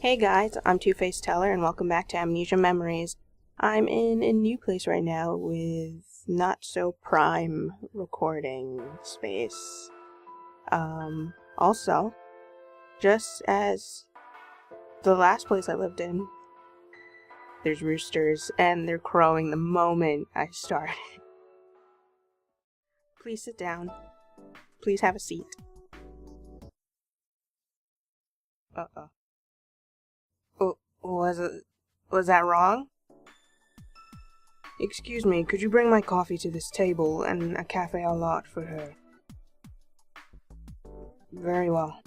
Hey guys, I'm Two-Faced Teller and welcome back to Amnesia Memories. I'm in a new place right now with not so prime recording space. Also, just as the last place I lived in, there's roosters and they're crowing the moment I started. Please sit down. Please have a seat. Uh-oh. Was that wrong? Excuse me, could you bring my coffee to this table and a café au lait for her? Very well.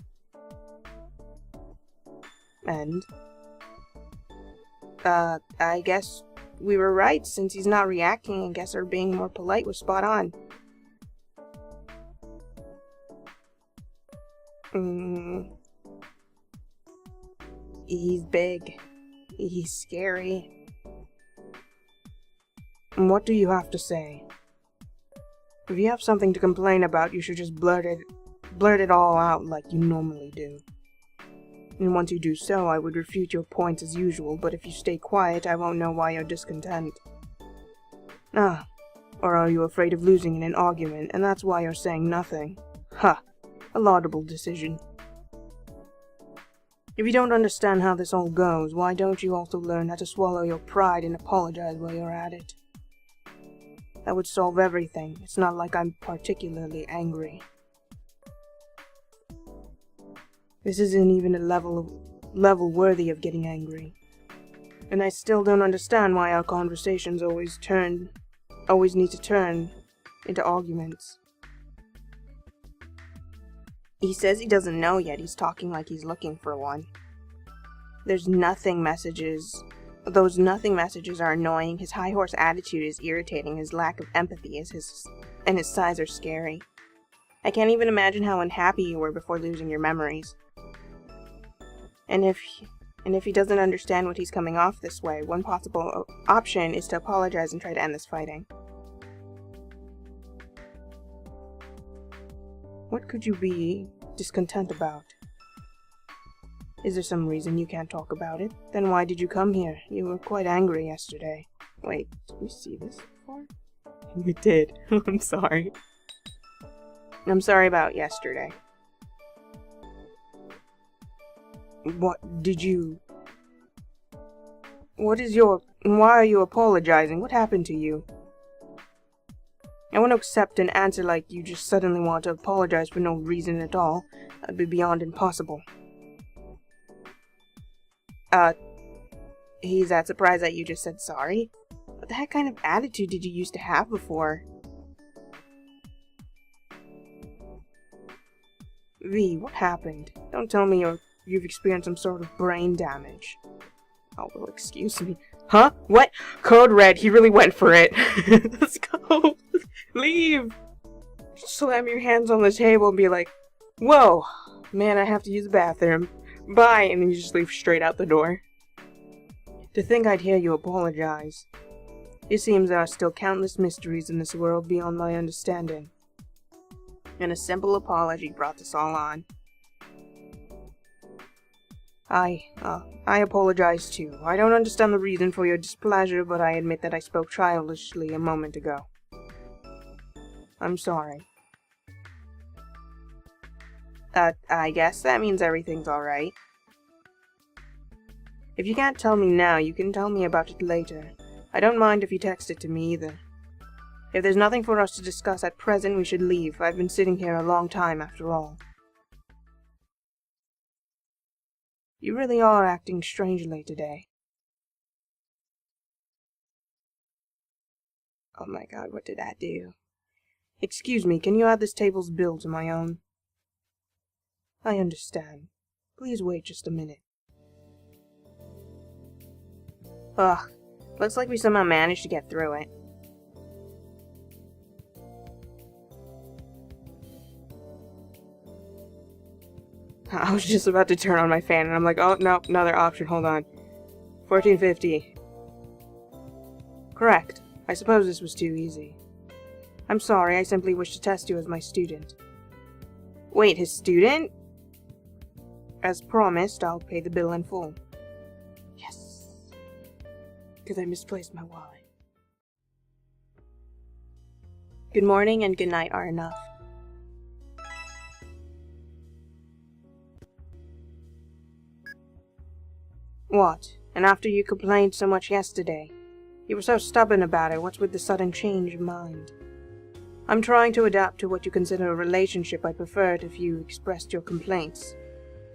And? I guess we were right. Since he's not reacting, I guess her being more polite was spot on. He's big. He's scary. What do you have to say? If you have something to complain about, you should just blurt it all out like you normally do. And once you do so, I would refute your points as usual, but if you stay quiet, I won't know why you're discontent. Ah, or are you afraid of losing in an argument, and that's why you're saying nothing? Ha! A laudable decision. If you don't understand how this all goes, why don't you also learn how to swallow your pride and apologize while you're at it? That would solve everything. It's not like I'm particularly angry. This isn't even a level worthy of getting angry. And I still don't understand why our conversations always need to turn into arguments. He says he doesn't know yet. He's talking like he's looking for one. There's nothing messages. Those nothing messages are annoying. His high horse attitude is irritating. His lack of empathy and his sighs are scary. I can't even imagine how unhappy you were before losing your memories. And if he doesn't understand what he's coming off this way, one possible option is to apologize and try to end this fighting. What could you be discontent about? Is there some reason you can't talk about it? Then why did you come here? You were quite angry yesterday. Wait, did we see this before? We did. I'm sorry. I'm sorry about yesterday. Why are you apologizing? What happened to you? I won't accept an answer like you just suddenly want to apologize for no reason at all. That'd be beyond impossible. He's that surprised that you just said sorry? What the heck kind of attitude did you used to have before? V, what happened? Don't tell me you've experienced some sort of brain damage. Oh, well, excuse me. Huh? What? Code red, he really went for it. Let's go. Leave. Slam your hands on the table and be like, whoa, man, I have to use the bathroom. Bye, and then you just leave straight out the door. To think I'd hear you apologize. It seems there are still countless mysteries in this world beyond my understanding. And a simple apology brought this all on. I apologize too. I don't understand the reason for your displeasure, but I admit that I spoke childishly a moment ago. I'm sorry. I guess that means everything's alright. If you can't tell me now, you can tell me about it later. I don't mind if you text it to me either. If there's nothing for us to discuss at present, we should leave. I've been sitting here a long time after all. You really are acting strangely today. Oh my god, what did I do? Excuse me, can you add this table's bill to my own? I understand. Please wait just a minute. Ugh, looks like we somehow managed to get through it. I was just about to turn on my fan and I'm like, oh no, another option, hold on. 1450. Correct. I suppose this was too easy. I'm sorry, I simply wish to test you as my student. Wait, his student? As promised, I'll pay the bill in full. because I misplaced my wallet. Good morning and good night are enough. What? And after you complained so much yesterday? You were so stubborn about it, what's with the sudden change of mind? I'm trying to adapt to what you consider a relationship. I'd prefer it if you expressed your complaints.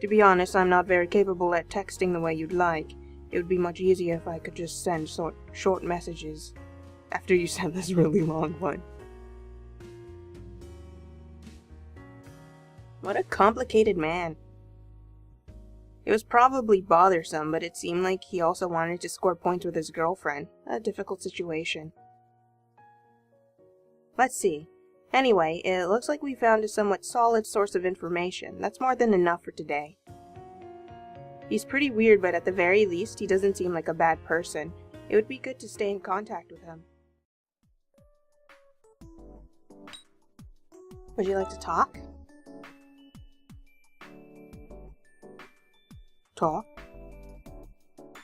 To be honest, I'm not very capable at texting the way you'd like. It would be much easier if I could just send short messages. After you sent this really long one. What a complicated man. It was probably bothersome, but it seemed like he also wanted to score points with his girlfriend. A difficult situation. Let's see. Anyway, it looks like we found a somewhat solid source of information. That's more than enough for today. He's pretty weird, but at the very least, he doesn't seem like a bad person. It would be good to stay in contact with him. Would you like to talk? Talk?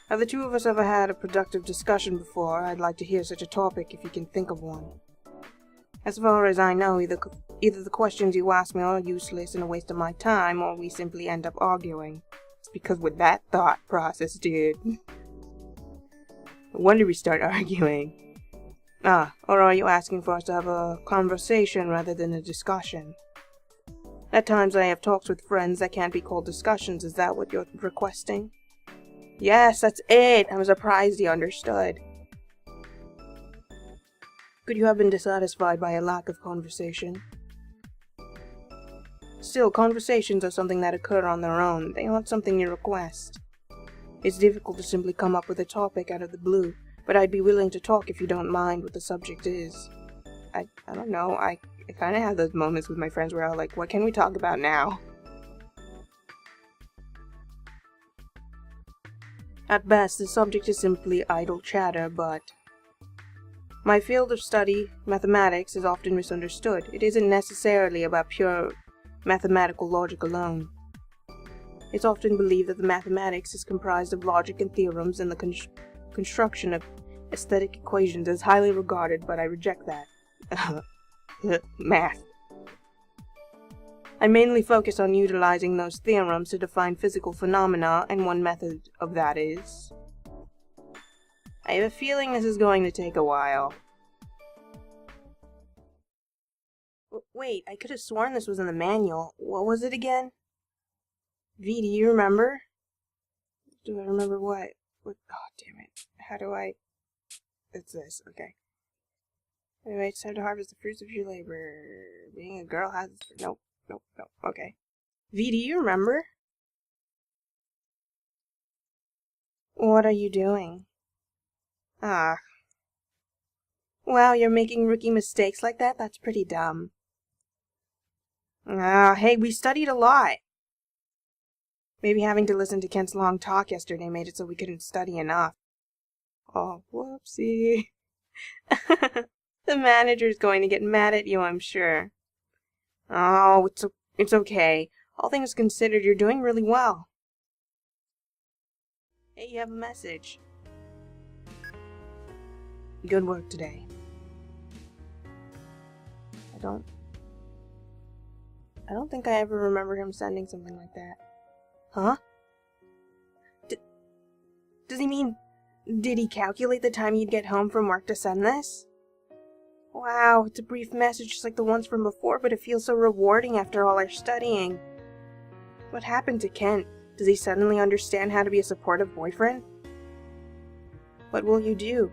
Have the two of us ever had a productive discussion before? I'd like to hear such a topic if you can think of one. As far as I know, either the questions you ask me are useless and a waste of my time, or we simply end up arguing. It's because with that thought process, dude. No wonder we start arguing. Or are you asking for us to have a conversation rather than a discussion? At times I have talks with friends that can't be called discussions. Is that what you're requesting? Yes, that's it! I'm surprised you understood. Could you have been dissatisfied by a lack of conversation? Still, conversations are something that occur on their own. They aren't something you request. It's difficult to simply come up with a topic out of the blue, but I'd be willing to talk if you don't mind what the subject is. I don't know, I kind of have those moments with my friends where I'm like, what can we talk about now? At best, the subject is simply idle chatter, but my field of study, mathematics, is often misunderstood. It isn't necessarily about pure mathematical logic alone. It's often believed that the mathematics is comprised of logic and theorems, and the construction of aesthetic equations is highly regarded, but I reject that. Math. I mainly focus on utilizing those theorems to define physical phenomena, and one method of that is... I have a feeling this is going to take a while. Wait, I could have sworn this was in the manual. What was it again? V, do you remember? Do I remember what? Oh, damn it. How do I... It's this, okay. Anyway, it's time to harvest the fruits of your labor. Being a girl has... Nope, okay. V, do you remember? What are you doing? Ah. Wow, you're making rookie mistakes like that? That's pretty dumb. Hey, we studied a lot. Maybe having to listen to Kent's long talk yesterday made it so we couldn't study enough. Oh, whoopsie. The manager's going to get mad at you, I'm sure. Oh, it's okay. All things considered, you're doing really well. Hey, you have a message. Good work today. I don't think I ever remember him sending something like that. Huh? Does he mean... Did he calculate the time you'd get home from work to send this? Wow, it's a brief message just like the ones from before, but it feels so rewarding after all our studying. What happened to Kent? Does he suddenly understand how to be a supportive boyfriend? What will you do?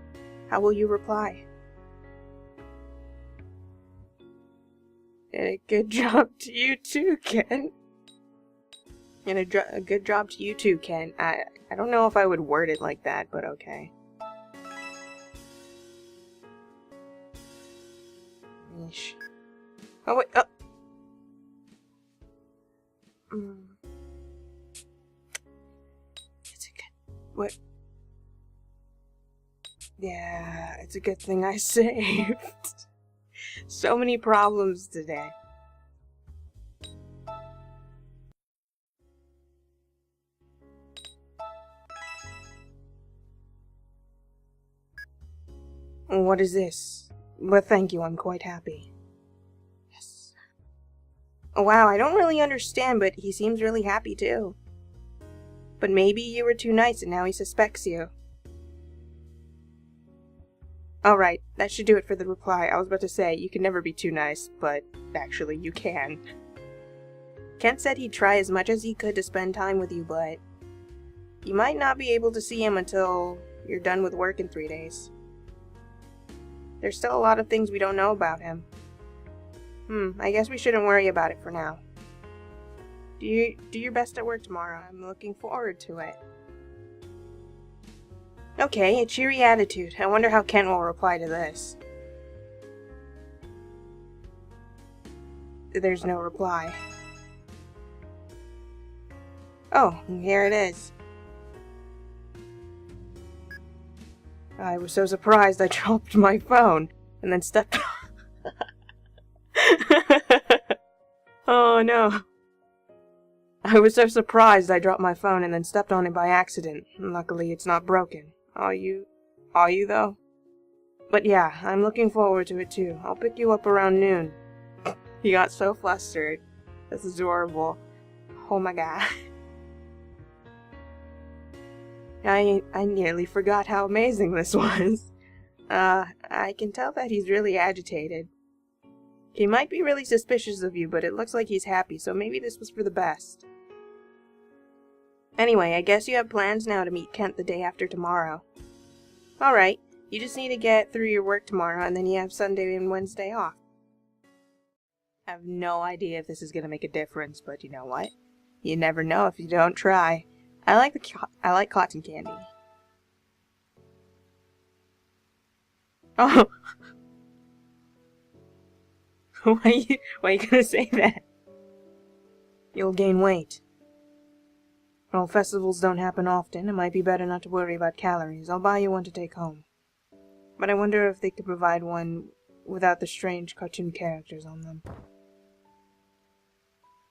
How will you reply? And a good job to you too, Kent. And a good job to you too, Kent. I don't know if I would word it like that, but okay. Ish. Oh wait, oh! It's a good... What? Yeah, it's a good thing I saved. So many problems today. What is this? But thank you, I'm quite happy. Yes. Wow, I don't really understand, but he seems really happy too. But maybe you were too nice and now he suspects you. Alright, that should do it for the reply. I was about to say, you can never be too nice, but actually you can. Kent said he'd try as much as he could to spend time with you, but you might not be able to see him until you're done with work in 3 days. There's still a lot of things we don't know about him. I guess we shouldn't worry about it for now. Do your best at work tomorrow. I'm looking forward to it. Okay, a cheery attitude. I wonder how Kent will reply to this. There's no reply. Oh, here it is. I was so surprised I dropped my phone and then stepped on. Oh no. I was so surprised I dropped my phone and then stepped on it by accident. Luckily it's not broken. Are you though? But yeah, I'm looking forward to it too. I'll pick you up around noon. He got so flustered. That's adorable. Oh my god. I nearly forgot how amazing this was. I can tell that he's really agitated. He might be really suspicious of you, but it looks like he's happy, so maybe this was for the best. Anyway, I guess you have plans now to meet Kent the day after tomorrow. Alright, you just need to get through your work tomorrow, and then you have Sunday and Wednesday off. I have no idea if this is gonna make a difference, but you know what? You never know if you don't try. I like cotton candy. Oh! Why are you gonna say that? You'll gain weight. Well, festivals don't happen often. It might be better not to worry about calories. I'll buy you one to take home. But I wonder if they could provide one without the strange cartoon characters on them.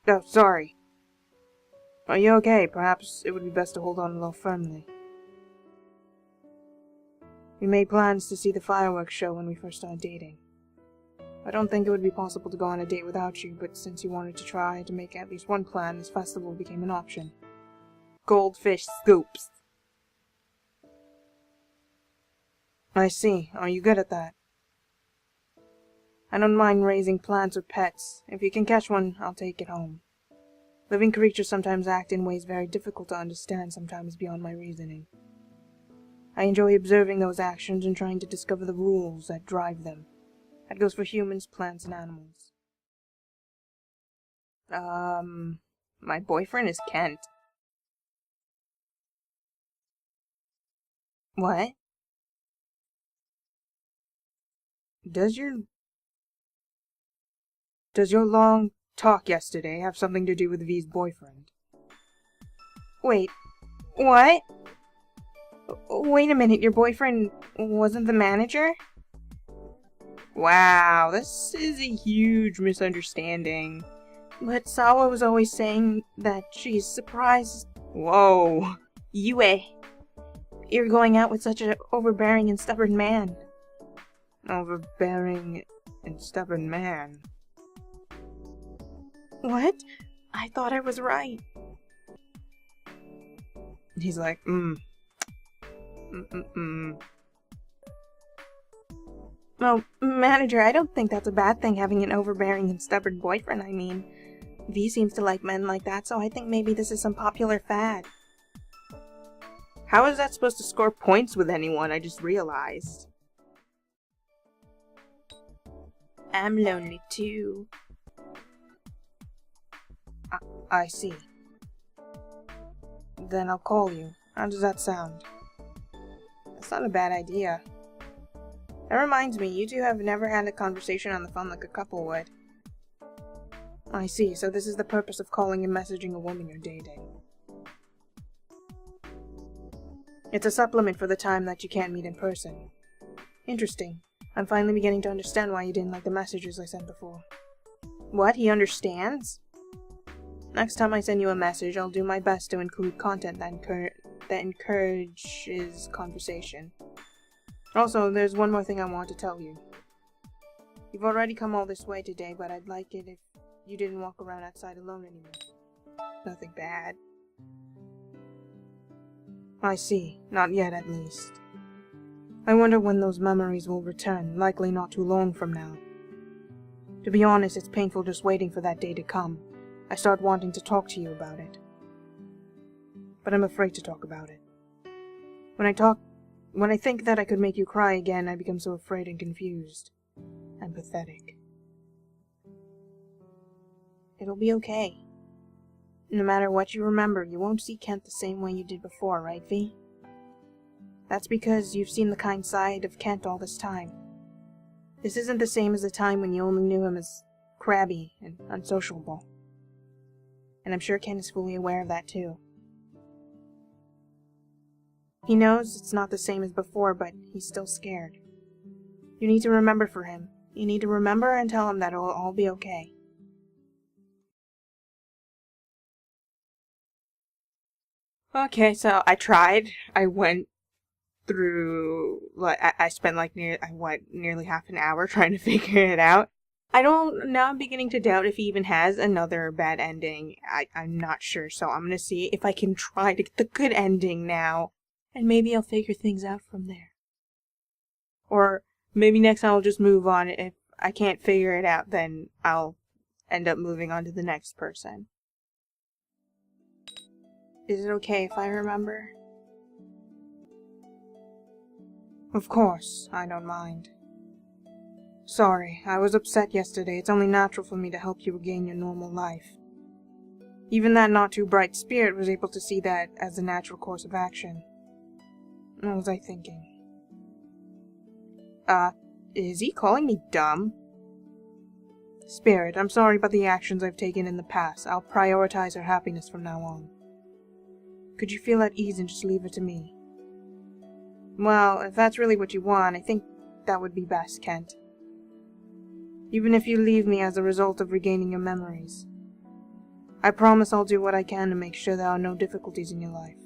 Oh, sorry. Are you okay? Perhaps it would be best to hold on a little firmly. We made plans to see the fireworks show when we first started dating. I don't think it would be possible to go on a date without you, but since you wanted to try to make at least one plan, this festival became an option. Goldfish scoops. I see. Are you good at that? I don't mind raising plants or pets. If you can catch one, I'll take it home. Living creatures sometimes act in ways very difficult to understand, sometimes beyond my reasoning. I enjoy observing those actions and trying to discover the rules that drive them. That goes for humans, plants, and animals. My boyfriend is Kent. What? Does your long talk yesterday have something to do with V's boyfriend? Wait, what? Wait a minute, your boyfriend wasn't the manager? Wow, this is a huge misunderstanding. But Sawa was always saying that she's surprised. Whoa. Yue. You're going out with such an overbearing and stubborn man. Overbearing and stubborn man? What? I thought I was right. He's like, Well, manager, I don't think that's a bad thing, having an overbearing and stubborn boyfriend, I mean. V seems to like men like that, so I think maybe this is some popular fad. How is that supposed to score points with anyone? I just realized. I'm lonely too. I see. Then I'll call you. How does that sound? That's not a bad idea. That reminds me, you two have never had a conversation on the phone like a couple would. I see, so this is the purpose of calling and messaging a woman you're dating. It's a supplement for the time that you can't meet in person. Interesting. I'm finally beginning to understand why you didn't like the messages I sent before. What? He understands? Next time I send you a message, I'll do my best to include content that encourages conversation. Also, there's one more thing I want to tell you. You've already come all this way today, but I'd like it if you didn't walk around outside alone anymore. Nothing bad. I see. Not yet, at least. I wonder when those memories will return, likely not too long from now. To be honest, it's painful just waiting for that day to come. I start wanting to talk to you about it. But I'm afraid to talk about it. When I think that I could make you cry again, I become so afraid and confused. And pathetic. It'll be okay. No matter what you remember, you won't see Kent the same way you did before, right, V? That's because you've seen the kind side of Kent all this time. This isn't the same as the time when you only knew him as crabby and unsociable. And I'm sure Kent is fully aware of that too. He knows it's not the same as before, but he's still scared. You need to remember for him. You need to remember and tell him that it'll all be okay. Okay, so I tried. I went through, I spent nearly half an hour trying to figure it out. Now I'm beginning to doubt if he even has another bad ending. I'm not sure, so I'm gonna see if I can try to get the good ending now. And maybe I'll figure things out from there. Or maybe next time I'll just move on. If I can't figure it out, then I'll end up moving on to the next person. Is it okay if I remember? Of course, I don't mind. Sorry, I was upset yesterday. It's only natural for me to help you regain your normal life. Even that not-too-bright spirit was able to see that as a natural course of action. What was I thinking? Is he calling me dumb? Spirit, I'm sorry about the actions I've taken in the past. I'll prioritize her happiness from now on. Could you feel at ease and just leave it to me? Well, if that's really what you want, I think that would be best, Kent. Even if you leave me as a result of regaining your memories. I promise I'll do what I can to make sure there are no difficulties in your life.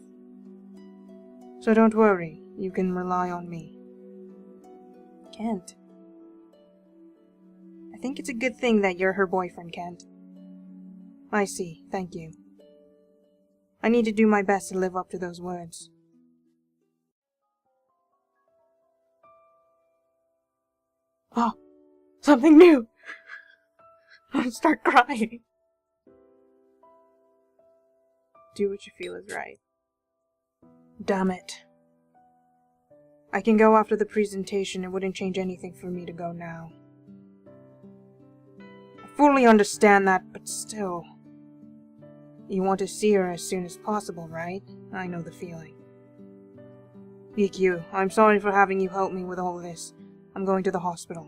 So don't worry, you can rely on me. Kent. I think it's a good thing that you're her boyfriend, Kent. I see, thank you. I need to do my best to live up to those words. Oh, something new! I'll start crying. Do what you feel is right. Damn it. I can go after the presentation. It wouldn't change anything for me to go now. I fully understand that, but still. You want to see her as soon as possible, right? I know the feeling. Ikki, I'm sorry for having you help me with all this. I'm going to the hospital.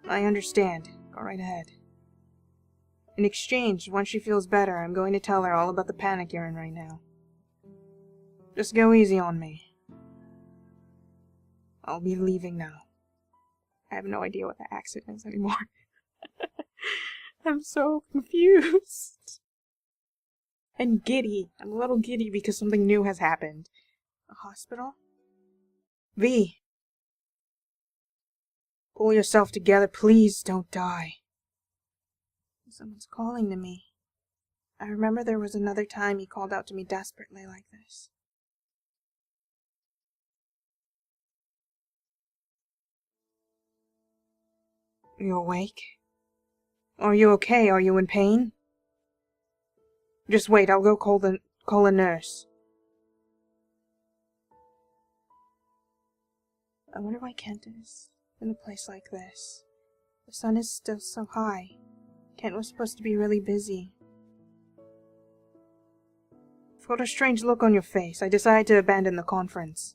I understand. Go right ahead. In exchange, once she feels better, I'm going to tell her all about the panic you're in right now. Just go easy on me. I'll be leaving now. I have no idea what the accent is anymore. I'm so confused. And giddy. I'm a little giddy because something new has happened. A hospital? V. Pull yourself together, please don't die. Someone's calling to me. I remember there was another time he called out to me desperately like this. You awake? Are you okay? Are you in pain? Just wait, I'll go call a nurse. I wonder why Kent is in a place like this. The sun is still so high. Kent was supposed to be really busy. I've got a strange look on your face. I decided to abandon the conference.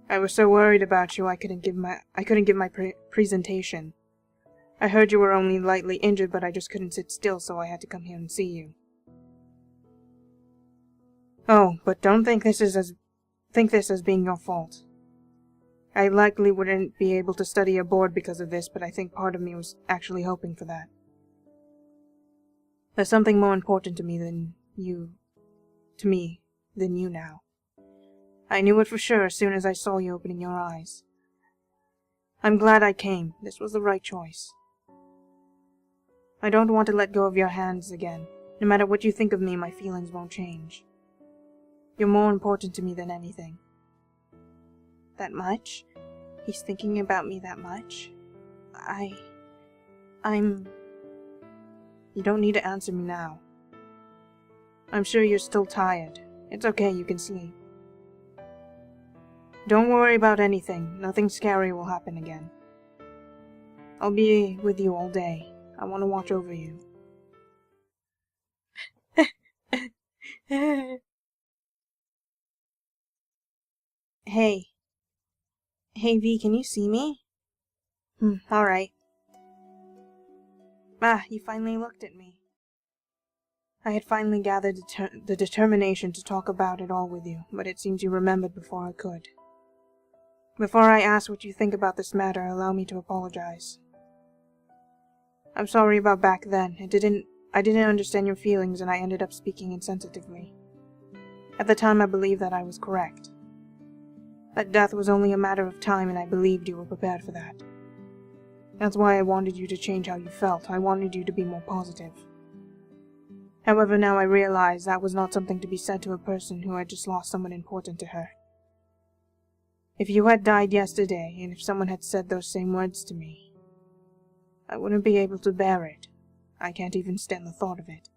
I was so worried about you I couldn't give my presentation. I heard you were only lightly injured, but I just couldn't sit still, so I had to come here and see you. Oh, but don't think this as being your fault. I likely wouldn't be able to study abroad because of this, but I think part of me was actually hoping for that. There's something more important to me than you now. I knew it for sure as soon as I saw you opening your eyes. I'm glad I came. This was the right choice. I don't want to let go of your hands again. No matter what you think of me, my feelings won't change. You're more important to me than anything. That much? He's thinking about me that much? I'm... You don't need to answer me now. I'm sure you're still tired. It's okay, you can sleep. Don't worry about anything. Nothing scary will happen again. I'll be with you all day. I want to watch over you. Hey. Hey, V, can you see me? Alright. You finally looked at me. I had finally gathered the determination to talk about it all with you, but it seems you remembered before I could. Before I ask what you think about this matter, allow me to apologize. I'm sorry about back then. I didn't understand your feelings, and I ended up speaking insensitively. At the time, I believed that I was correct. That death was only a matter of time, and I believed you were prepared for that. That's why I wanted you to change how you felt. I wanted you to be more positive. However, now I realize that was not something to be said to a person who had just lost someone important to her. If you had died yesterday, and if someone had said those same words to me, I wouldn't be able to bear it. I can't even stand the thought of it.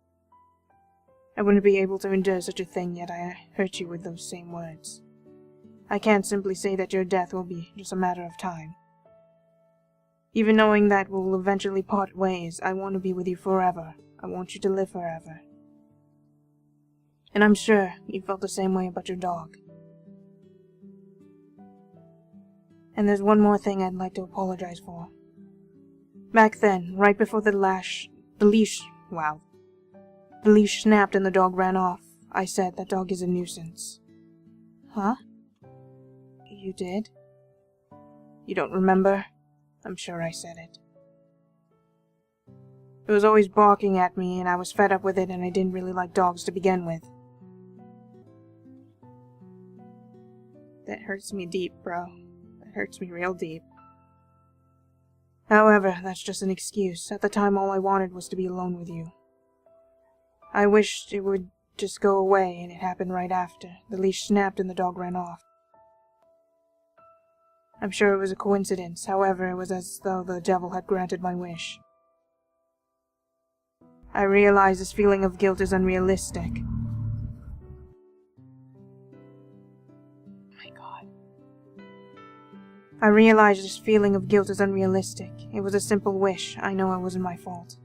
I wouldn't be able to endure such a thing, yet I hurt you with those same words. I can't simply say that your death will be just a matter of time. Even knowing that we'll eventually part ways, I want to be with you forever. I want you to live forever. And I'm sure you felt the same way about your dog. And there's one more thing I'd like to apologize for. Back then, right before the leash snapped and the dog ran off, I said that dog is a nuisance. Huh? You did? You don't remember? I'm sure I said it. It was always barking at me, and I was fed up with it, and I didn't really like dogs to begin with. That hurts me deep, bro. That hurts me real deep. However, that's just an excuse. At the time, all I wanted was to be alone with you. I wished it would just go away, and it happened right after. The leash snapped and the dog ran off. I'm sure it was a coincidence. However, it was as though the devil had granted my wish. I realize this feeling of guilt is unrealistic. My God. I realize this feeling of guilt is unrealistic. It was a simple wish. I know it wasn't my fault.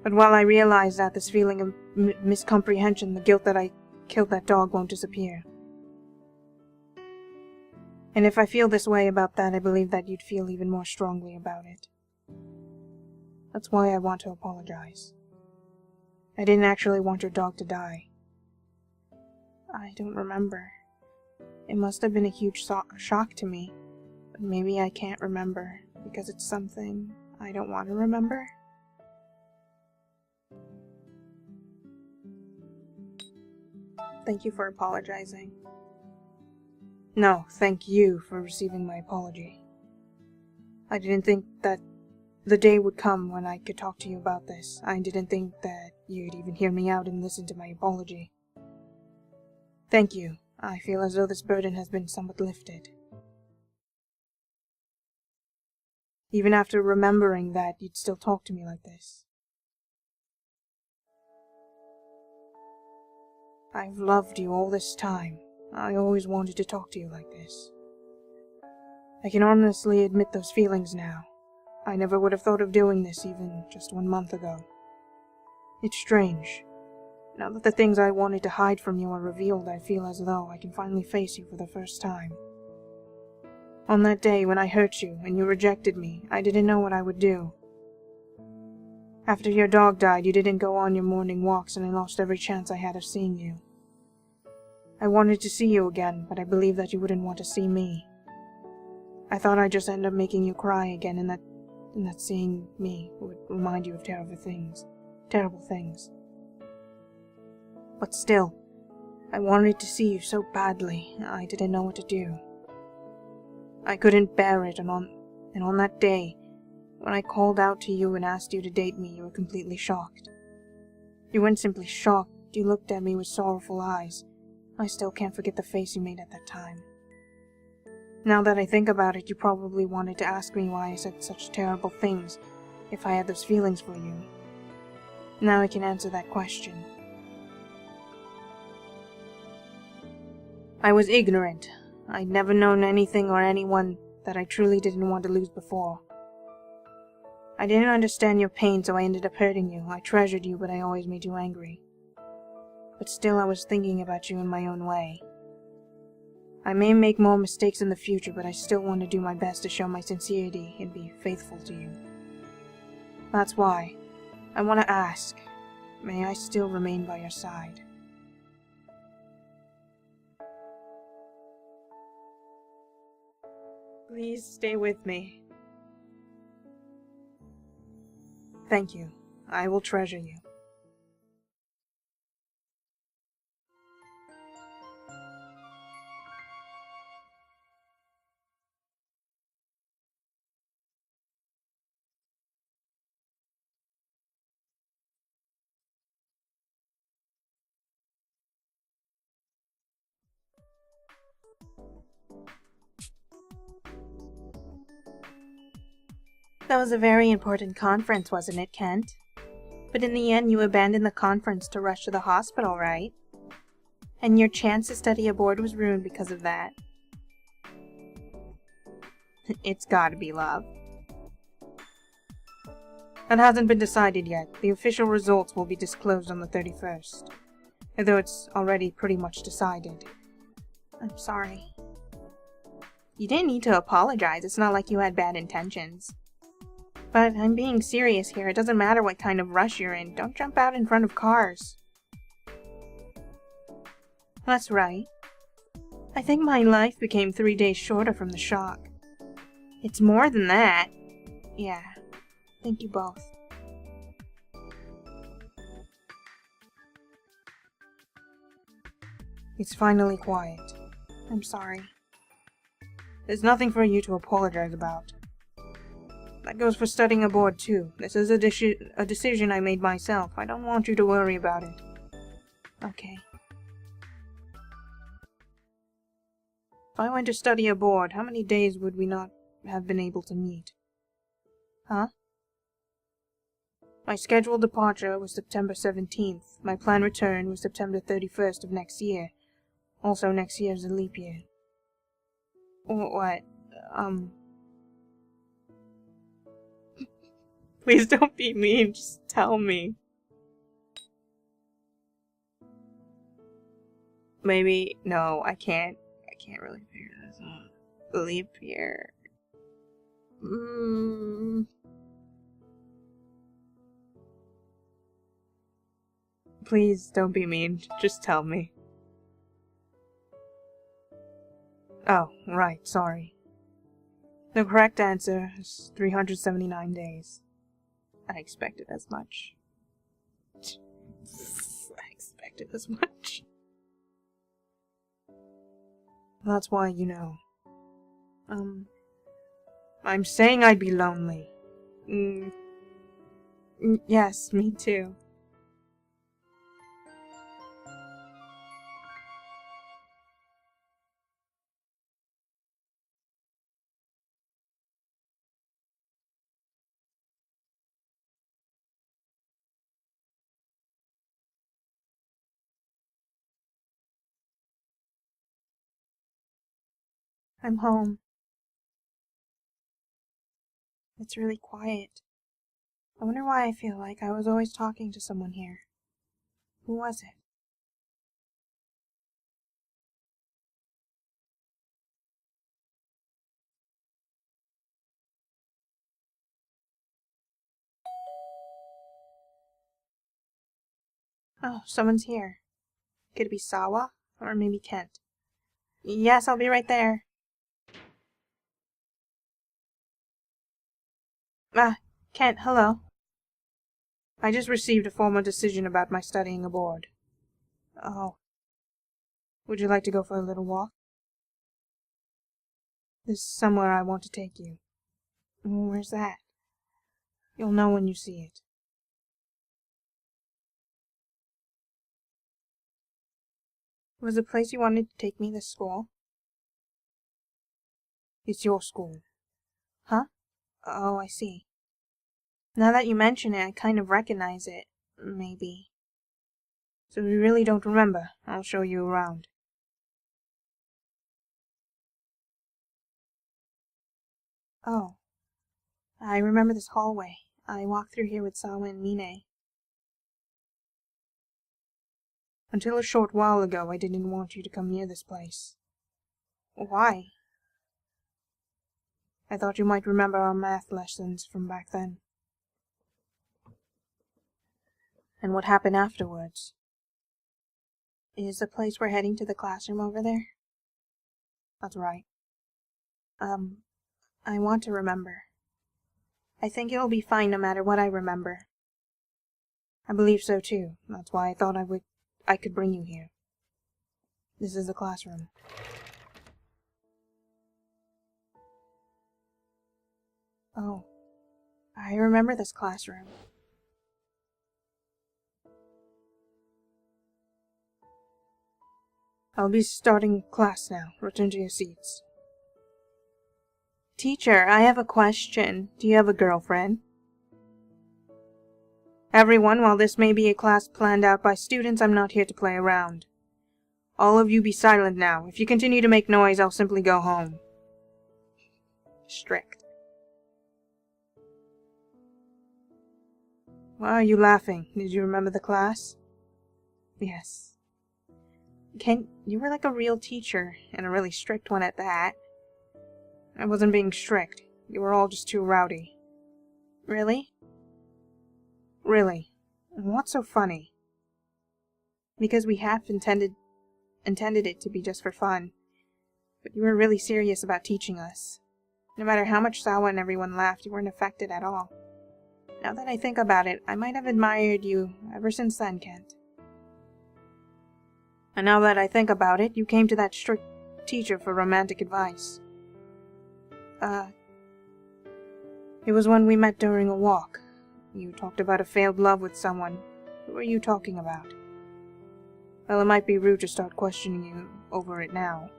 But while I realize that this feeling of miscomprehension, the guilt that I killed that dog won't disappear. And if I feel this way about that, I believe that you'd feel even more strongly about it. That's why I want to apologize. I didn't actually want your dog to die. I don't remember. It must have been a huge shock to me, but maybe I can't remember because it's something I don't want to remember. Thank you for apologizing. No, thank you for receiving my apology. I didn't think that the day would come when I could talk to you about this. I didn't think that you'd even hear me out and listen to my apology. Thank you. I feel as though this burden has been somewhat lifted. Even after remembering that you'd still talk to me like this. I've loved you all this time. I always wanted to talk to you like this. I can honestly admit those feelings now. I never would have thought of doing this even just 1 month ago. It's strange. Now that the things I wanted to hide from you are revealed, I feel as though I can finally face you for the first time. On that day when I hurt you and you rejected me, I didn't know what I would do. After your dog died, you didn't go on your morning walks and I lost every chance I had of seeing you. I wanted to see you again, but I believed that you wouldn't want to see me. I thought I'd just end up making you cry again and that seeing me would remind you of terrible things. But still, I wanted to see you so badly, I didn't know what to do. I couldn't bear it, and on that day, when I called out to you and asked you to date me, you were completely shocked. You weren't simply shocked, you looked at me with sorrowful eyes. I still can't forget the face you made at that time. Now that I think about it, you probably wanted to ask me why I said such terrible things, if I had those feelings for you. Now I can answer that question. I was ignorant. I'd never known anything or anyone that I truly didn't want to lose before. I didn't understand your pain, so I ended up hurting you. I treasured you, but I always made you angry. But still, I was thinking about you in my own way. I may make more mistakes in the future, but I still want to do my best to show my sincerity and be faithful to you. That's why I want to ask, may I still remain by your side? Please stay with me. Thank you. I will treasure you. That was a very important conference, wasn't it, Kent? But in the end, you abandoned the conference to rush to the hospital, right? And your chance to study abroad was ruined because of that. It's gotta be love. That hasn't been decided yet. The official results will be disclosed on the 31st. Although it's already pretty much decided. I'm sorry. You didn't need to apologize. It's not like you had bad intentions. But I'm being serious here. It doesn't matter what kind of rush you're in. Don't jump out in front of cars. That's right. I think my life became 3 days shorter from the shock. It's more than that. Yeah. Thank you both. It's finally quiet. I'm sorry. There's nothing for you to apologize about. That goes for studying abroad too. This is a decision I made myself. I don't want you to worry about it. Okay. If I went to study abroad, how many days would we not have been able to meet? Huh? My scheduled departure was September 17th. My planned return was September 31st of next year. Also, next year is a leap year. What? Please don't be mean, just tell me. Maybe, no, I can't really figure this out. Leap year. Please don't be mean, just tell me. Oh, right, sorry. The correct answer is 379 days. I expected as much. I expected as much. That's why, you know. I'm saying I'd be lonely. Yes, me too. I'm home. It's really quiet. I wonder why I feel like I was always talking to someone here. Who was it? Oh, someone's here. Could it be Sawa? Or maybe Kent? Yes, I'll be right there. Kent, hello. I just received a formal decision about my studying abroad. Oh. Would you like to go for a little walk? There's somewhere I want to take you. Where's that? You'll know when you see it. Was the place you wanted to take me this school? It's your school. Huh? Oh, I see. Now that you mention it, I kind of recognize it. Maybe. So you really don't remember? I'll show you around. Oh. I remember this hallway. I walked through here with Sawa and Mine. Until a short while ago, I didn't want you to come near this place. Why? I thought you might remember our math lessons from back then. And what happened afterwards? Is the place we're heading to the classroom over there? That's right. I want to remember. I think it'll be fine no matter what I remember. I believe so too. That's why I thought I could bring you here. This is the classroom. Oh, I remember this classroom. I'll be starting class now. Return to your seats. Teacher, I have a question. Do you have a girlfriend? Everyone, while this may be a class planned out by students, I'm not here to play around. All of you be silent now. If you continue to make noise, I'll simply go home. Strict. Why are you laughing? Did you remember the class? Yes. You were like a real teacher, and a really strict one at that. I wasn't being strict. You were all just too rowdy. Really? Really. What's so funny? Because we half intended it to be just for fun. But you were really serious about teaching us. No matter how much Sawa and everyone laughed, you weren't affected at all. Now that I think about it, I might have admired you ever since then, Kent. And now that I think about it, you came to that strict teacher for romantic advice. It was when we met during a walk. You talked about a failed love with someone. Who were you talking about? Well, it might be rude to start questioning you over it now.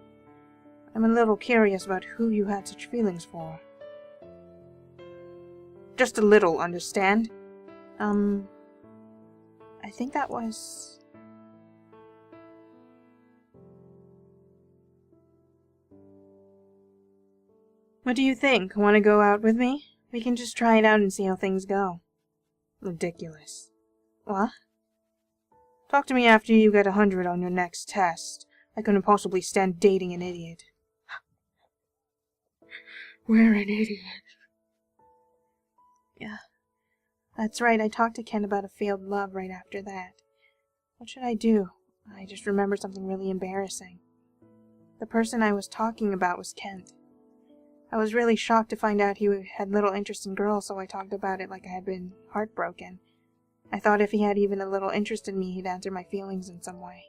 I'm a little curious about who you had such feelings for. Just a little, understand? I think that was... What do you think? Want to go out with me? We can just try it out and see how things go. Ridiculous. What? Talk to me after you get 100 on your next test. I couldn't possibly stand dating an idiot. We're an idiot. Yeah. That's right, I talked to Ken about a failed love right after that. What should I do? I just remembered something really embarrassing. The person I was talking about was Kent. I was really shocked to find out he had little interest in girls, so I talked about it like I had been heartbroken. I thought if he had even a little interest in me, he'd answer my feelings in some way.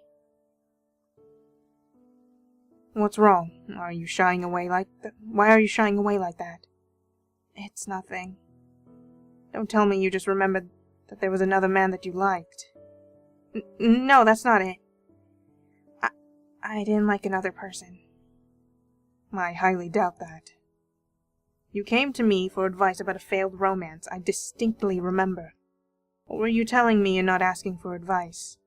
What's wrong? Are you shying away like that? Why are you shying away like that? It's nothing. Don't tell me you just remembered that there was another man that you liked. No, that's not it. I didn't like another person. I highly doubt that. You came to me for advice about a failed romance, I distinctly remember. What were you telling me and not asking for advice?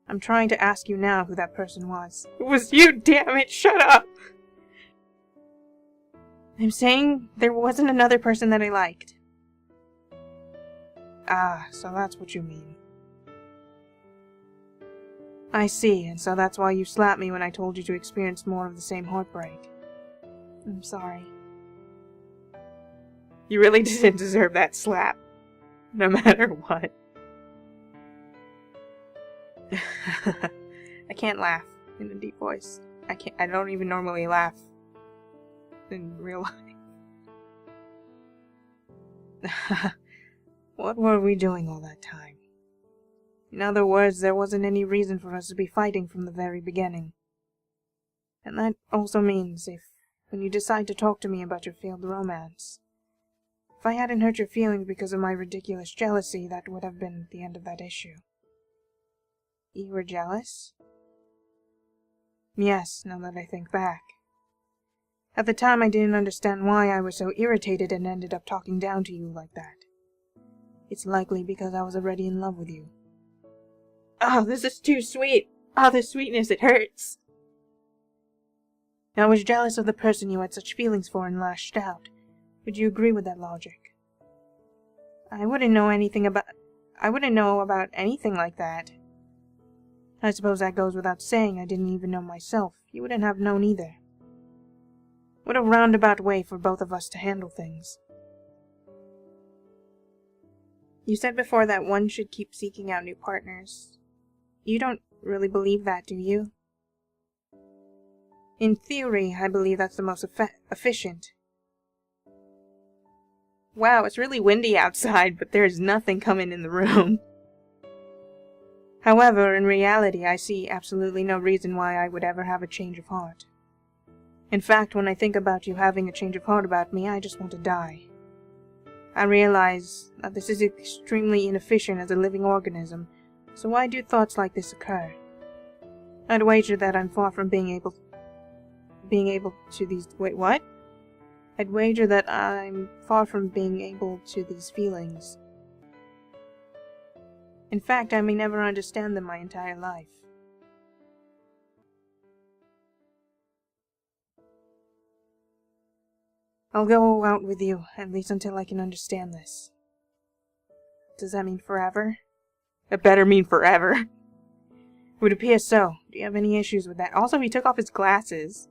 I'm trying to ask you now who that person was. It was you, damn it! Shut up! I'm saying there wasn't another person that I liked. Ah, so that's what you mean. I see, and so that's why you slapped me when I told you to experience more of the same heartbreak. I'm sorry. You really didn't deserve that slap. No matter what. I can't laugh in a deep voice. I don't even normally laugh in real life. What were we doing all that time? In other words, there wasn't any reason for us to be fighting from the very beginning. And that also means when you decide to talk to me about your failed romance, if I hadn't hurt your feelings because of my ridiculous jealousy, that would have been the end of that issue. You were jealous? Yes, now that I think back. At the time, I didn't understand why I was so irritated and ended up talking down to you like that. It's likely because I was already in love with you. Oh, this is too sweet. Oh, the sweetness, it hurts. I was jealous of the person you had such feelings for and lashed out. Would you agree with that logic? I wouldn't know about anything like that. I suppose that goes without saying. I didn't even know myself. You wouldn't have known either. What a roundabout way for both of us to handle things. You said before that one should keep seeking out new partners. You don't really believe that, do you? In theory, I believe that's the most efficient. Wow, it's really windy outside, but there's nothing coming in the room. However, in reality, I see absolutely no reason why I would ever have a change of heart. In fact, when I think about you having a change of heart about me, I just want to die. I realize that this is extremely inefficient as a living organism, so why do thoughts like this occur? I'd wager that I'm far from being able to these... Wait, what? I'd wager that I'm far from being able to these feelings. In fact, I may never understand them my entire life. I'll go out with you, at least until I can understand this. Does that mean forever? It better mean forever. It would appear so. Do you have any issues with that? Also, he took off his glasses.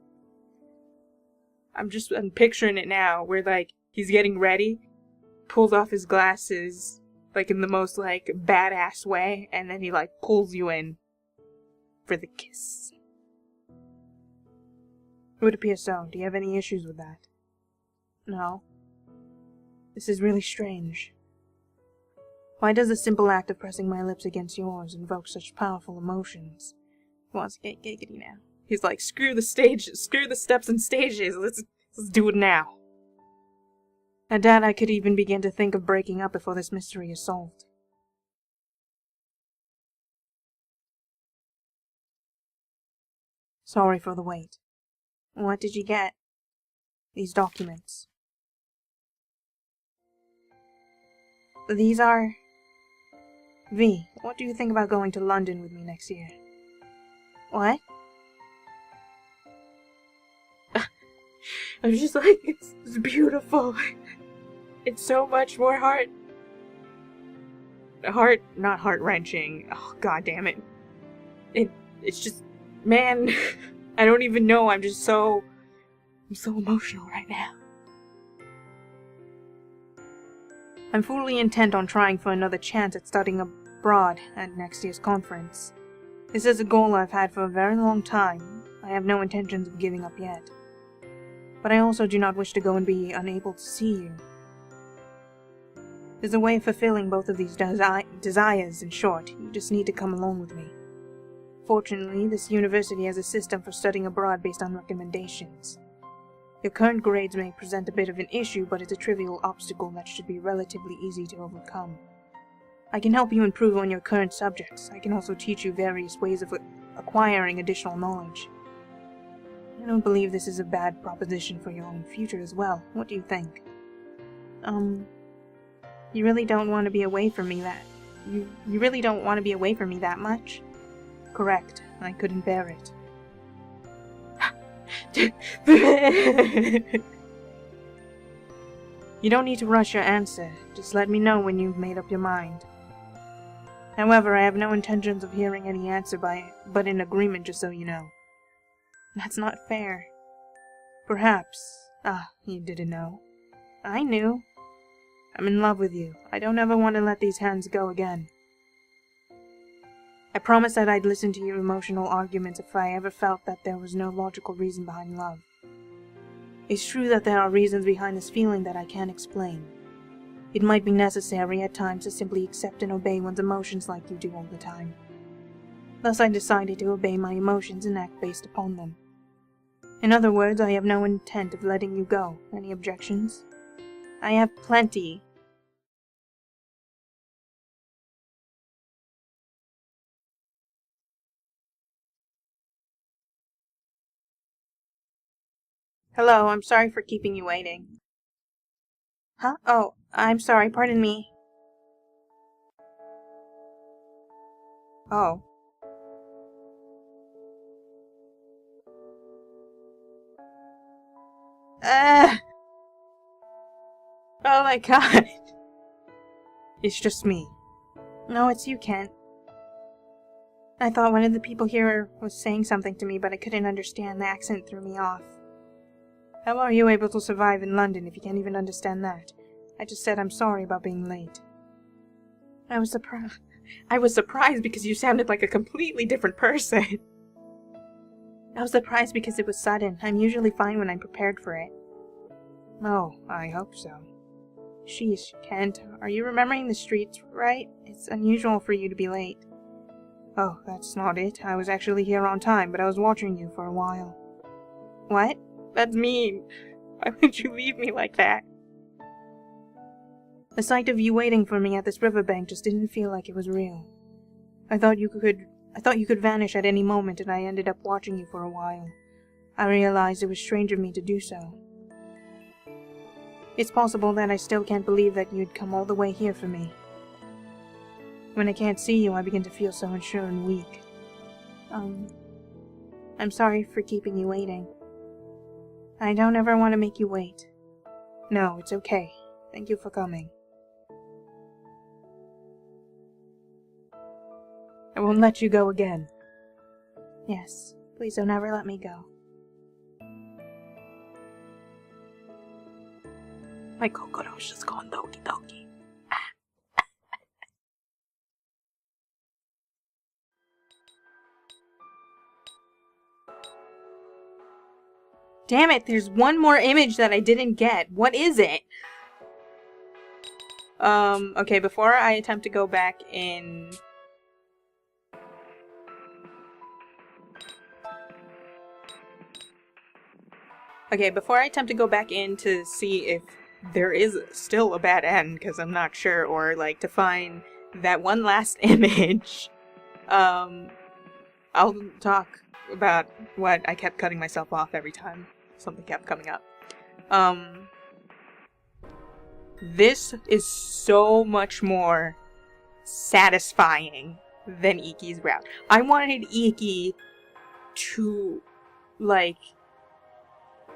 I'm picturing it now, where, like, he's getting ready, pulls off his glasses, like, in the most, like, badass way, and then he, like, pulls you in for the kiss. It would appear so. Do you have any issues with that? No. This is really strange. Why does the simple act of pressing my lips against yours invoke such powerful emotions? He wants to get giggity now. He's like, screw the steps and stages, let's do it now. I doubt I could even begin to think of breaking up before this mystery is solved. Sorry for the wait. What did you get? These documents. These are... V, what do you think about going to London with me next year? What? I'm just like, it's beautiful. It's so much more not heart-wrenching. Oh, god damn it. It's just, man, I don't even know, I'm so emotional right now. I'm fully intent on trying for another chance at studying abroad at next year's conference. This is a goal I've had for a very long time. I have no intentions of giving up yet. But I also do not wish to go and be unable to see you. There's a way of fulfilling both of these desires, in short. You just need to come along with me. Fortunately, this university has a system for studying abroad based on recommendations. Your current grades may present a bit of an issue, but it's a trivial obstacle that should be relatively easy to overcome. I can help you improve on your current subjects. I can also teach you various ways of acquiring additional knowledge. I don't believe this is a bad proposition for your own future as well. What do you think? You really don't want to be away from me that... You really don't want to be away from me that much? Correct. I couldn't bear it. You don't need to rush your answer. Just let me know when you've made up your mind. However, I have no intentions of hearing any answer but in agreement, just so you know. That's not fair. Perhaps. Ah, you didn't know. I knew. I'm in love with you. I don't ever want to let these hands go again. I promised that I'd listen to your emotional arguments if I ever felt that there was no logical reason behind love. It's true that there are reasons behind this feeling that I can't explain. It might be necessary at times to simply accept and obey one's emotions like you do all the time. Thus I decided to obey my emotions and act based upon them. In other words, I have no intent of letting you go. Any objections? I have plenty. Hello, I'm sorry for keeping you waiting. Huh? Oh, I'm sorry, pardon me. Oh. Oh my god. It's just me. No, it's you, Kent. I thought one of the people here was saying something to me, but I couldn't understand. The accent threw me off. How are you able to survive in London if you can't even understand that? I just said I'm sorry about being late. I was surprised because you sounded like a completely different person. I was surprised because it was sudden. I'm usually fine when I'm prepared for it. Oh, I hope so. Sheesh, Kent, are you remembering the streets right? It's unusual for you to be late. Oh, that's not it. I was actually here on time, but I was watching you for a while. What? That's mean. Why would you leave me like that? The sight of you waiting for me at this riverbank just didn't feel like it was real. I thought you could vanish at any moment, and I ended up watching you for a while. I realized it was strange of me to do so. It's possible that I still can't believe that you'd come all the way here for me. When I can't see you, I begin to feel so unsure and weak. I'm sorry for keeping you waiting. I don't ever want to make you wait. No, it's okay. Thank you for coming. I won't let you go again. Yes, please don't ever let me go. My cockroach has gone doki doki. Damn it, there's one more image that I didn't get. What is it? Okay, before I attempt to go back in... Okay, before I attempt to go back in to see if there is still a bad end, because I'm not sure, or, like, to find that one last image, I'll talk about what I kept cutting myself off every time something kept coming up. This is so much more satisfying than Ikki's route. I wanted Ikki to, like,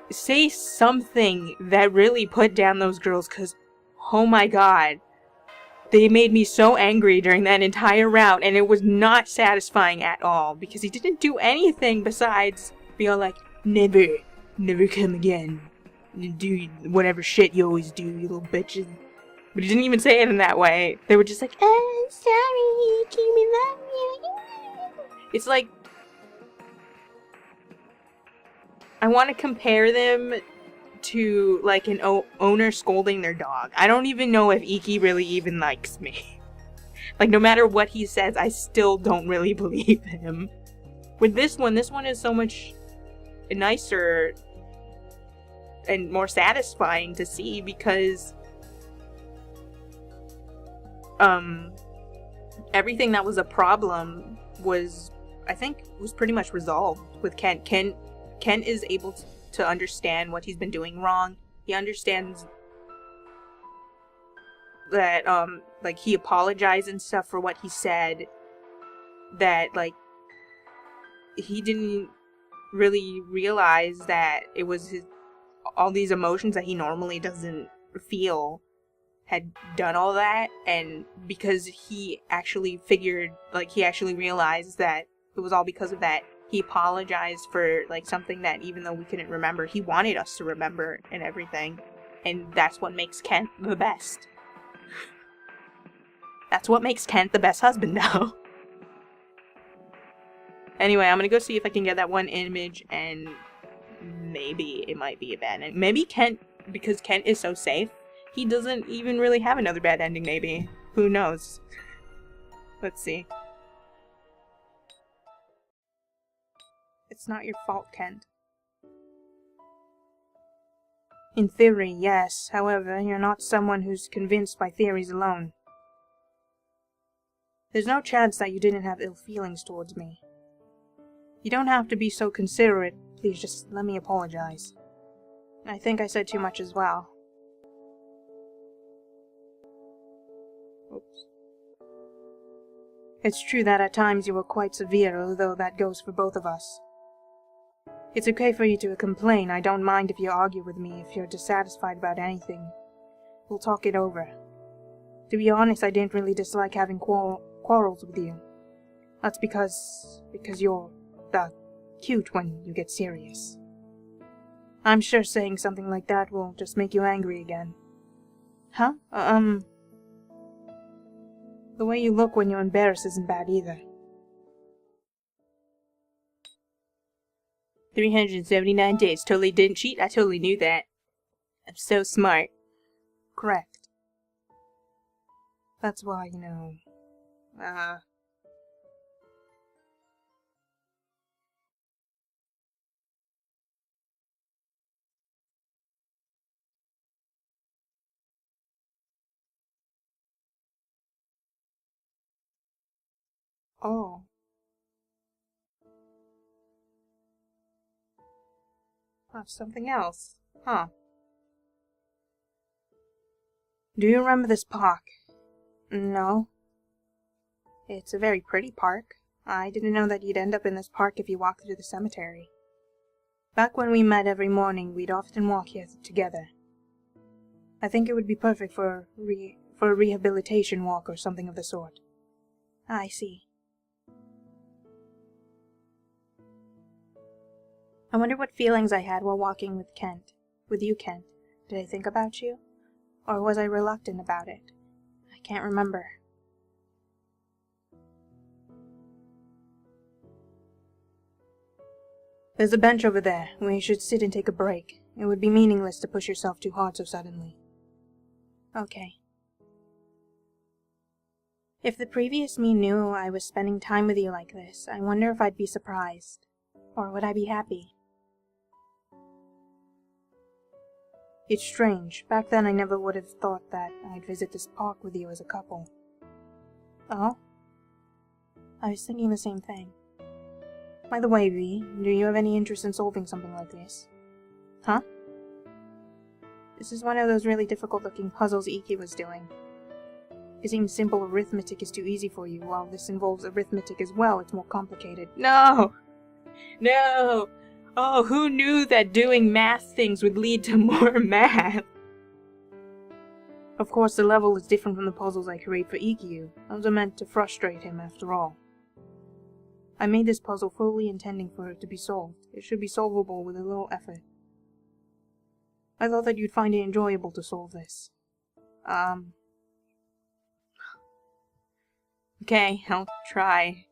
say something that really put down those girls, because, oh my god, they made me so angry during that entire route, and it was not satisfying at all, because he didn't do anything besides be all like, never come again, do whatever shit you always do, you little bitches. But he didn't even say it in that way. They were just like, oh, sorry, Ikki, we love you. It's like, I want to compare them to, like, an owner scolding their dog. I don't even know if Ikki really even likes me. Like, no matter what he says, I still don't really believe him. With this one is so much nicer and more satisfying to see, because everything that was a problem was, I think, was pretty much resolved with Kent. Kent is able to understand what he's been doing wrong. He understands that, like, he apologized and stuff for what he said. That, like, he didn't really realize that it was all these emotions that he normally doesn't feel had done all that. And because he actually figured, like, he actually realized that it was all because of that, he apologized for, like, something that, even though we couldn't remember, he wanted us to remember and everything. And that's what makes Kent the best. That's what makes Kent the best husband, though. Anyway, I'm gonna go see if I can get that one image, and maybe it might be a bad end. Maybe Kent, because Kent is so safe, he doesn't even really have another bad ending, maybe. Who knows? Let's see. It's not your fault, Kent. In theory, yes. However, you're not someone who's convinced by theories alone. There's no chance that you didn't have ill feelings towards me. You don't have to be so considerate. Please just let me apologize. I think I said too much as well. Oops. It's true that at times you were quite severe, although that goes for both of us. It's okay for you to complain. I don't mind if you argue with me if you're dissatisfied about anything. We'll talk it over. To be honest, I didn't really dislike having quarrels with you. That's because you're cute when you get serious. I'm sure saying something like that will just make you angry again. Huh? The way you look when you're embarrassed isn't bad either. 379 days. Totally didn't cheat. I totally knew that. I'm so smart. Correct. That's why, you know, Oh. That's something else. Huh. Do you remember this park? No. It's a very pretty park. I didn't know that you'd end up in this park if you walked through the cemetery. Back when we met every morning, we'd often walk here together. I think it would be perfect for a rehabilitation walk or something of the sort. I see. I wonder what feelings I had while walking with Kent. With you, Kent. Did I think about you? Or was I reluctant about it? I can't remember. There's a bench over there. We should sit and take a break. It would be meaningless to push yourself too hard so suddenly. Okay. If the previous me knew I was spending time with you like this, I wonder if I'd be surprised. Or would I be happy? It's strange. Back then I never would have thought that I'd visit this park with you as a couple. Oh? I was thinking the same thing. By the way, V, do you have any interest in solving something like this? Huh? This is one of those really difficult-looking puzzles Ikki was doing. It seems simple arithmetic is too easy for you, while this involves arithmetic as well, it's more complicated. No! No! Oh, who knew that doing math things would lead to more math? Of course, the level is different from the puzzles I create for Ikki. Those are meant to frustrate him, after all. I made this puzzle fully intending for it to be solved. It should be solvable with a little effort. I thought that you'd find it enjoyable to solve this. Okay, I'll try.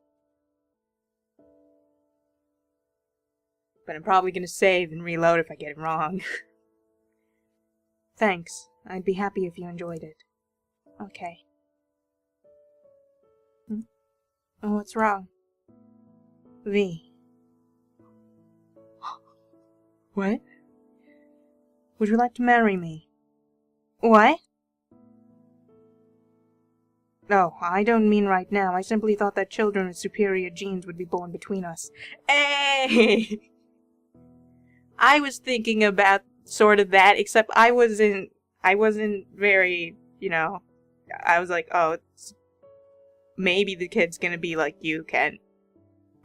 But I'm probably gonna save and reload if I get it wrong. Thanks. I'd be happy if you enjoyed it. Okay. Oh, what's wrong? V. What? Would you like to marry me? What? No, I don't mean right now. I simply thought that children with superior genes would be born between us. Hey! I was thinking about sort of that, except I wasn't very, you know, I was like, oh, maybe the kid's gonna be like you, Ken.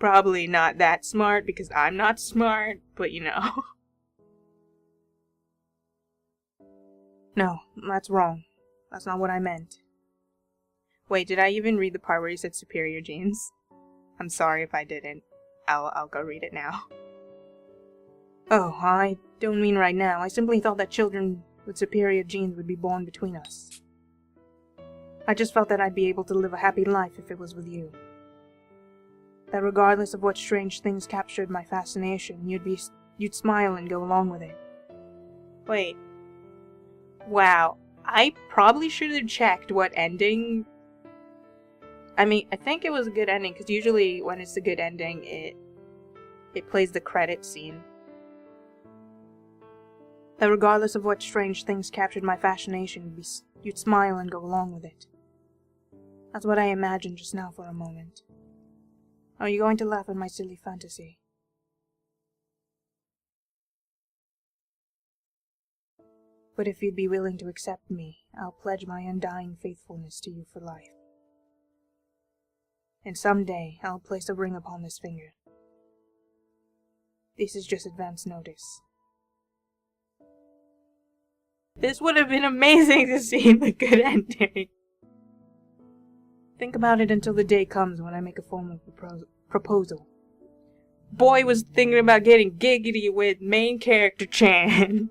Probably not that smart, because I'm not smart, but you know. No, that's wrong. That's not what I meant. Wait, did I even read the part where you said superior genes? I'm sorry if I didn't. I'll go read it now. Oh, I don't mean right now. I simply thought that children with superior genes would be born between us. I just felt that I'd be able to live a happy life if it was with you. That regardless of what strange things captured my fascination, you'd smile and go along with it. Wait. Wow. I probably should have checked what ending... I mean, I think it was a good ending, because usually when it's a good ending, it plays the credit scene. That regardless of what strange things captured my fascination, you'd smile and go along with it. That's what I imagined just now for a moment. Are you going to laugh at my silly fantasy? But if you'd be willing to accept me, I'll pledge my undying faithfulness to you for life. And someday, I'll place a ring upon this finger. This is just advance notice. This would have been amazing to see the good ending. Think about it until the day comes when I make a formal proposal. Boy was thinking about getting giggity with main character Chan.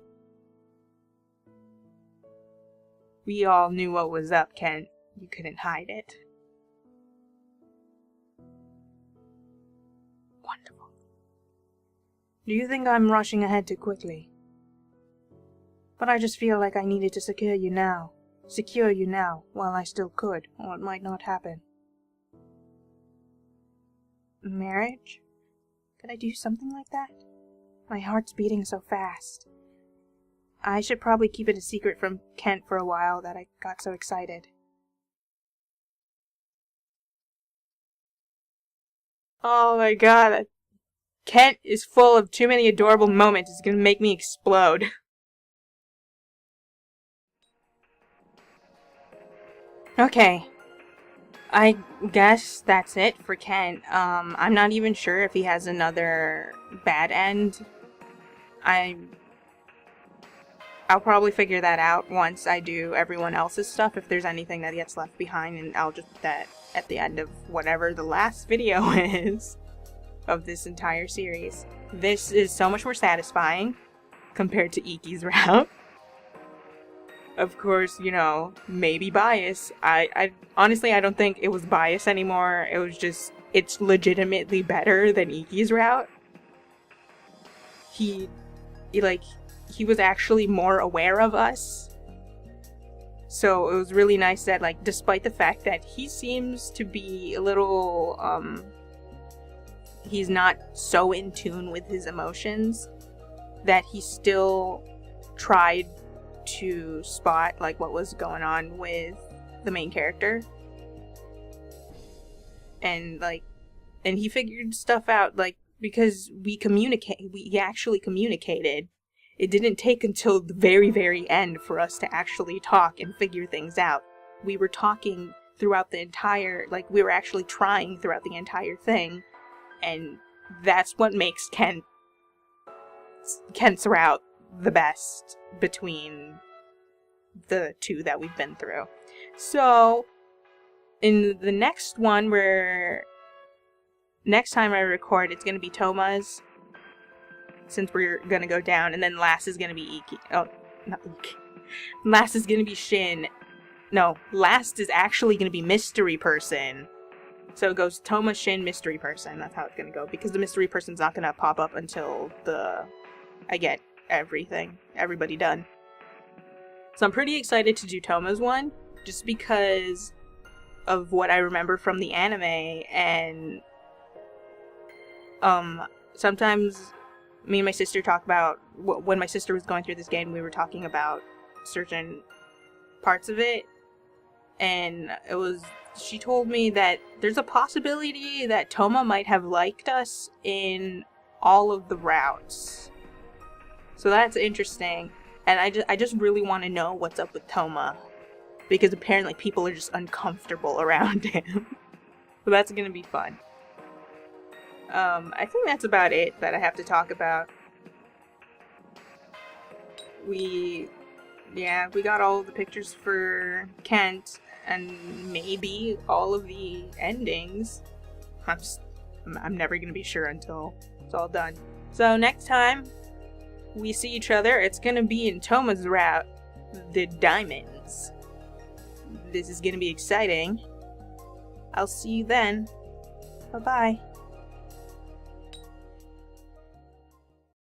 We all knew what was up, Kent. You couldn't hide it. Wonderful. Do you think I'm rushing ahead too quickly? But I just feel like I needed to secure you now while I still could, or it might not happen. Marriage? Could I do something like that? My heart's beating so fast. I should probably keep it a secret from Kent for a while that I got so excited. Oh my god. Kent is full of too many adorable moments. It's gonna make me explode. Okay. I guess that's it for Kent. I'm not even sure if he has another bad end. I'll probably figure that out once I do everyone else's stuff, if there's anything that gets left behind, and I'll just put that at the end of whatever the last video is of this entire series. This is so much more satisfying compared to Ikki's route. Of course, you know, maybe bias. I honestly, I don't think it was bias anymore. It was just, it's legitimately better than Ikki's route. He was actually more aware of us. So it was really nice that, like, despite the fact that he seems to be a little, he's not so in tune with his emotions, that he still tried to spot, like, what was going on with the main character. And, like, and he figured stuff out, like, because we actually communicated. It didn't take until the very, very end for us to actually talk and figure things out. We were talking throughout the entire, like, we were actually trying throughout the entire thing, and that's what makes Kent's route the best between the two that we've been through. So, in the next one, next time I record, it's gonna be Toma's, since we're gonna go down, and then last is gonna be Ikki. Oh, not Ikki. Last is gonna be Shin. No, last is actually gonna be Mystery Person. So it goes Toma, Shin, Mystery Person. That's how it's gonna go, because the Mystery Person's not gonna pop up until I get everybody done. So I'm pretty excited to do Toma's one, just because of what I remember from the anime, and sometimes me and my sister talk about, when my sister was going through this game, we were talking about certain parts of it, and she told me that there's a possibility that Toma might have liked us in all of the routes. So that's interesting, and I just really want to know what's up with Toma, because apparently people are just uncomfortable around him. So that's gonna be fun. I think that's about it that I have to talk about. We got all of the pictures for Kent, and maybe all of the endings. I'm never gonna be sure until it's all done. So next time we see each other, it's gonna be in Toma's route, the Diamonds. This is gonna be exciting. I'll see you then. Bye-bye.